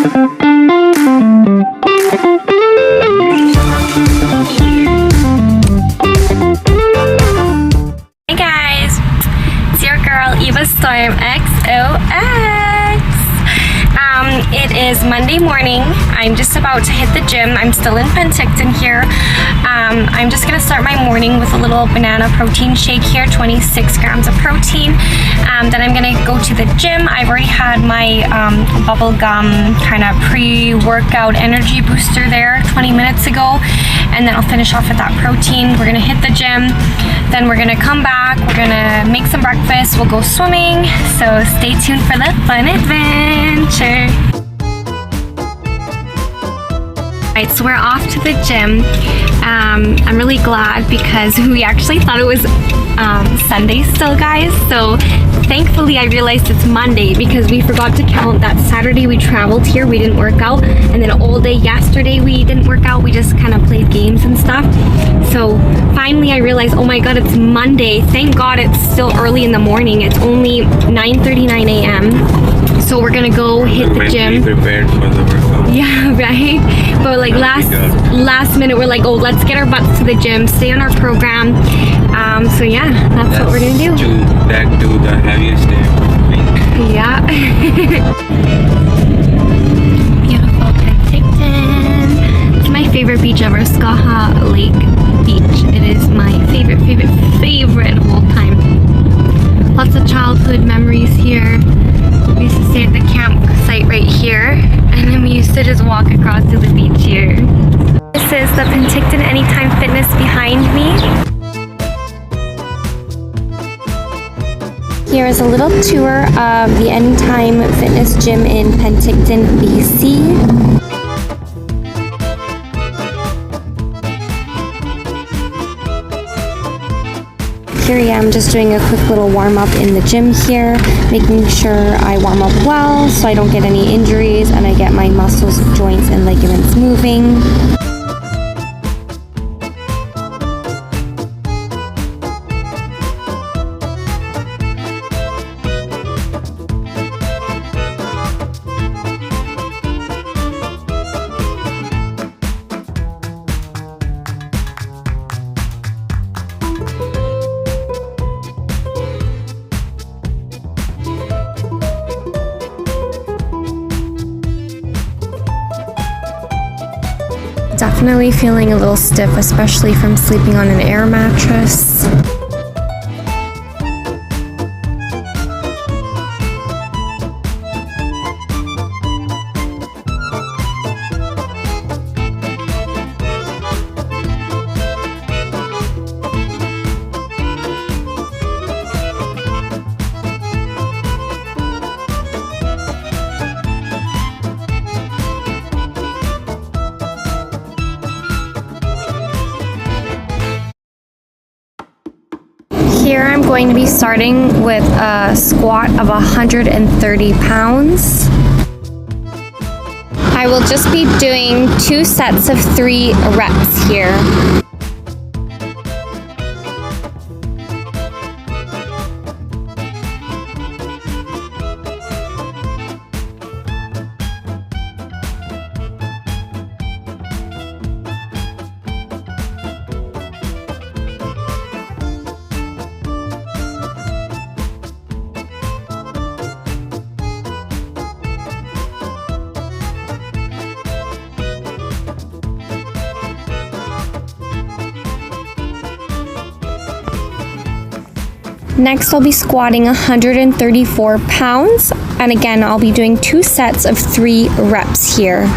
Hey guys, it's your girl EvaStormXox. It is Monday morning. I'm just about to hit the gym. I'm still in Penticton here. I'm just gonna start my morning with a little banana protein shake here, 26 grams of protein. Then I'm gonna go to the gym. I've already had my bubblegum kind of pre-workout energy booster there 20 minutes ago. And then I'll finish off with that protein. We're gonna hit the gym. Then we're gonna come back. We're gonna make some breakfast. We'll go swimming. So stay tuned for the fun adventure. Alright, so we're off to the gym. I'm really glad because we actually thought it was Sunday still, guys. So thankfully I realized it's Monday because we forgot to count that Saturday we traveled here, we didn't work out, and then all day yesterday we didn't work out, we just kind of played games and stuff. So finally I realized, oh my god, it's Monday. Thank god it's still early in the morning. It's only 9:39 a.m. So we're gonna go hit the gym. Prepared for the workout. Yeah, right. But like last minute, we're like, oh, let's get our butts to the gym, stay on our program. So yeah, that's what we're gonna do. Back to the heaviest day of the week. Yeah. Beautiful Penticton. It's my favorite beach ever, Skaha Lake Beach. It is my favorite of all time. Lots of childhood memories here. We used to stay at the campsite right here, and then we used to just walk across to the beach here. This is the Penticton Anytime Fitness behind me. Here is a little tour of the Anytime Fitness Gym in Penticton, BC. Here I am just doing a quick little warm up in the gym here, making sure I warm up well so I don't get any injuries and I get my muscles, joints, and ligaments moving. Definitely feeling a little stiff, especially from sleeping on an air mattress. Here I'm going to be starting with a squat of 130 pounds. I will just be doing 2 sets of 3 reps here. Next, I'll be squatting 134 pounds, and again, I'll be doing 2 sets of 3 reps here.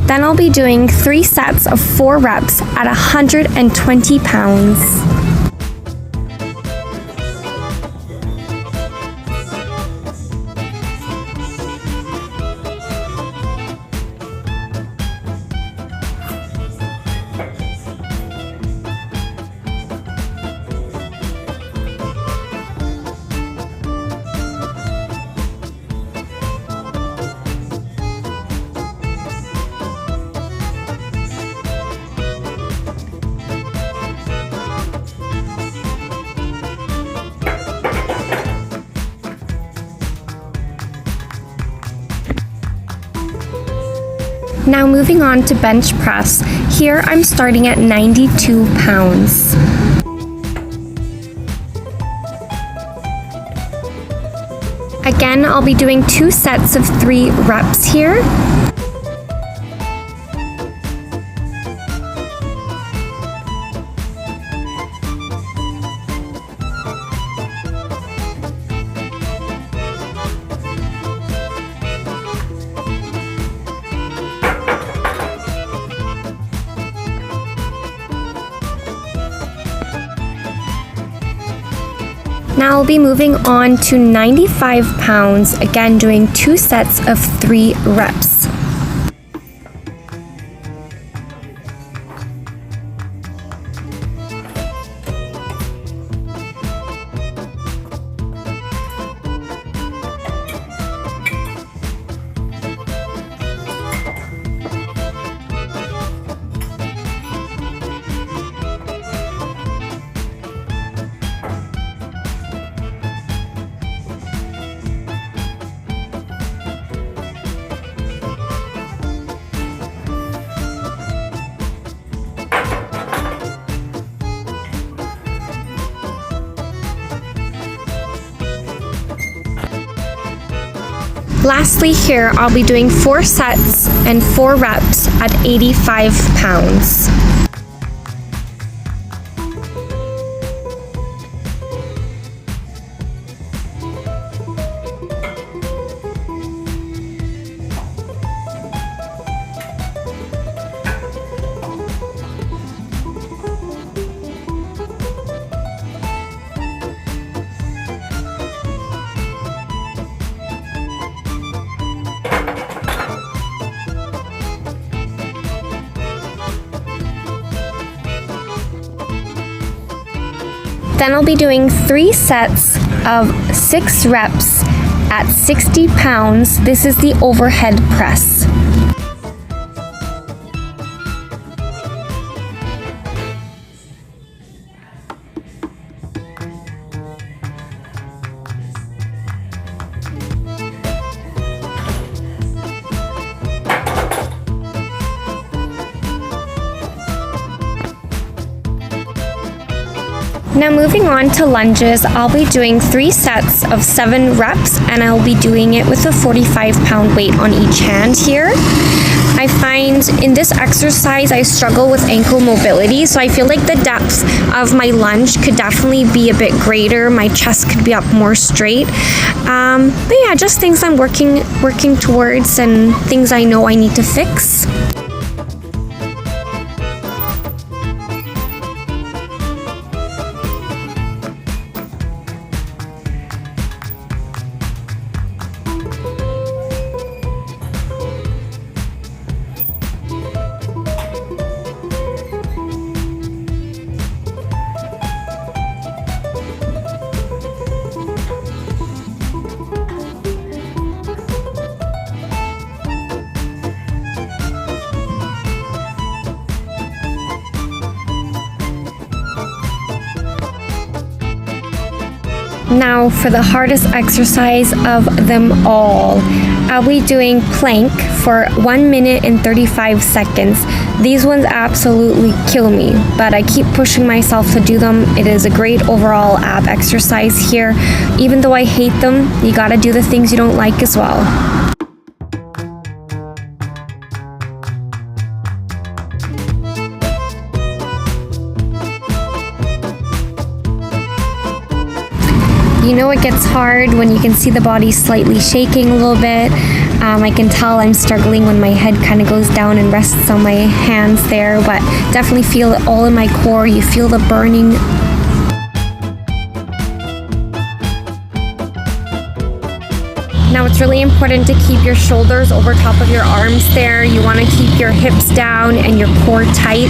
Then I'll be doing 3 sets of 4 reps at 120 pounds. Now moving on to bench press. Here I'm starting at 92 pounds. Again, I'll be doing 2 sets of 3 reps here. Now I'll be moving on to 95 pounds, again doing 2 sets of 3 reps. Lastly here, I'll be doing 4 sets and 4 reps at 85 pounds. Then I'll be doing 3 sets of 6 reps at 60 pounds. This is the overhead press. Now moving on to lunges, I'll be doing 3 sets of 7 reps and I'll be doing it with a 45-pound weight on each hand here. I find in this exercise I struggle with ankle mobility, so I feel like the depth of my lunge could definitely be a bit greater. My chest could be up more straight. But yeah, just things I'm working towards and things I know I need to fix. Now for the hardest exercise of them all, I'll be doing plank for 1 minute and 35 seconds. These ones absolutely kill me, but I keep pushing myself to do them. It is a great overall ab exercise here. Even though I hate them, you gotta do the things you don't like as well. You know it gets hard when you can see the body slightly shaking a little bit. I can tell I'm struggling when my head kind of goes down and rests on my hands there, but definitely feel it all in my core. You feel the burning. Now it's really important to keep your shoulders over top of your arms there. You want to keep your hips down and your core tight.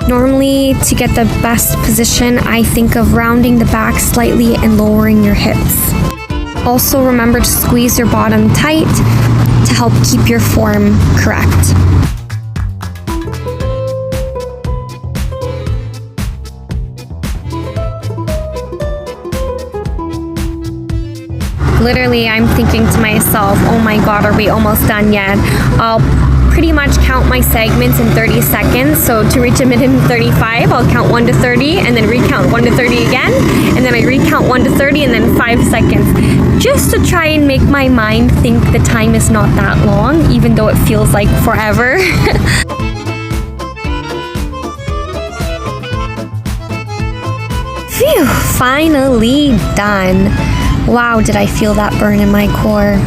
Normally, to get the best position, I think of rounding the back slightly and lowering your hips. Also remember to squeeze your bottom tight to help keep your form correct. Literally, I'm thinking to myself, oh my god, are we almost done yet? I'll pretty much count my segments in 30 seconds. So to reach a minute in 35, I'll count 1 to 30 and then recount 1 to 30 again. And then I recount 1 to 30 and then 5 seconds. Just to try and make my mind think the time is not that long, even though it feels like forever. Phew, finally done. Wow, did I feel that burn in my core.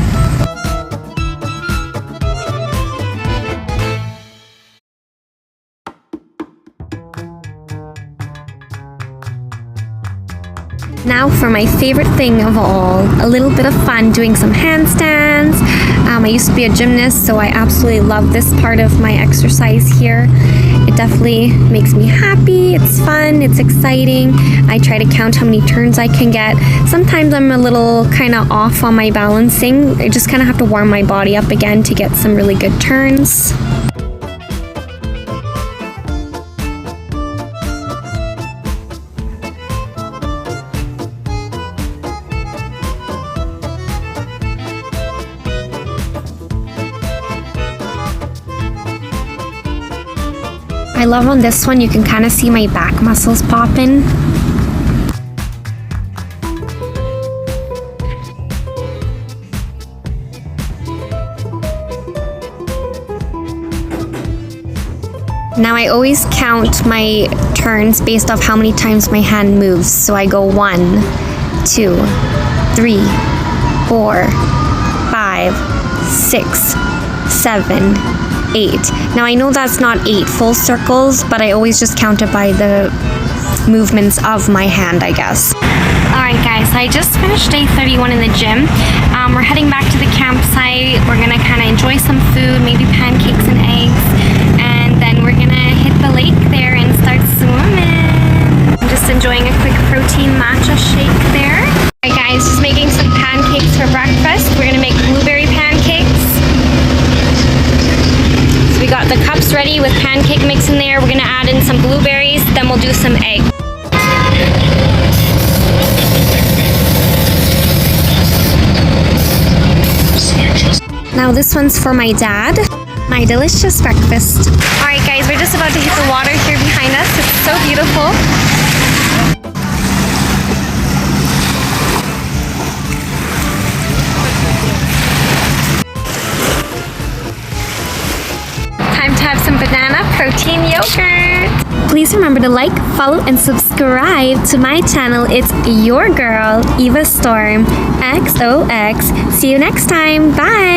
Now for my favorite thing of all, a little bit of fun doing some handstands. I used to be a gymnast, so I absolutely love this part of my exercise here. It definitely makes me happy, it's fun, it's exciting. I try to count how many turns I can get. Sometimes I'm a little kind of off on my balancing. I just kind of have to warm my body up again to get some really good turns. I love on this one, you can kind of see my back muscles popping. Now I always count my turns based off how many times my hand moves. So I go 1, 2, 3, 4, 5, 6, 7, 8. Now I know that's not 8 full circles, but I always just count it by the movements of my hand, I guess. Alright guys, I just finished day 31 in the gym. We're heading back to the campsite. We're gonna kind of enjoy some food, maybe pancakes and eggs, and then we're gonna hit the lake there and start swimming. I'm just enjoying a quick protein matcha shake there. Alright guys, just making some pancakes for breakfast. We're gonna make blueberry pancakes. We got the cups ready with pancake mix in there. We're gonna add in some blueberries, then we'll do some egg. Now this one's for my dad. My delicious breakfast. Alright guys, we're just about to hit the water here behind us. It's so beautiful. Time to have some banana protein yogurt. Please remember to like, follow, and subscribe to my channel. It's your girl, EvaStormXox. See you next time. Bye.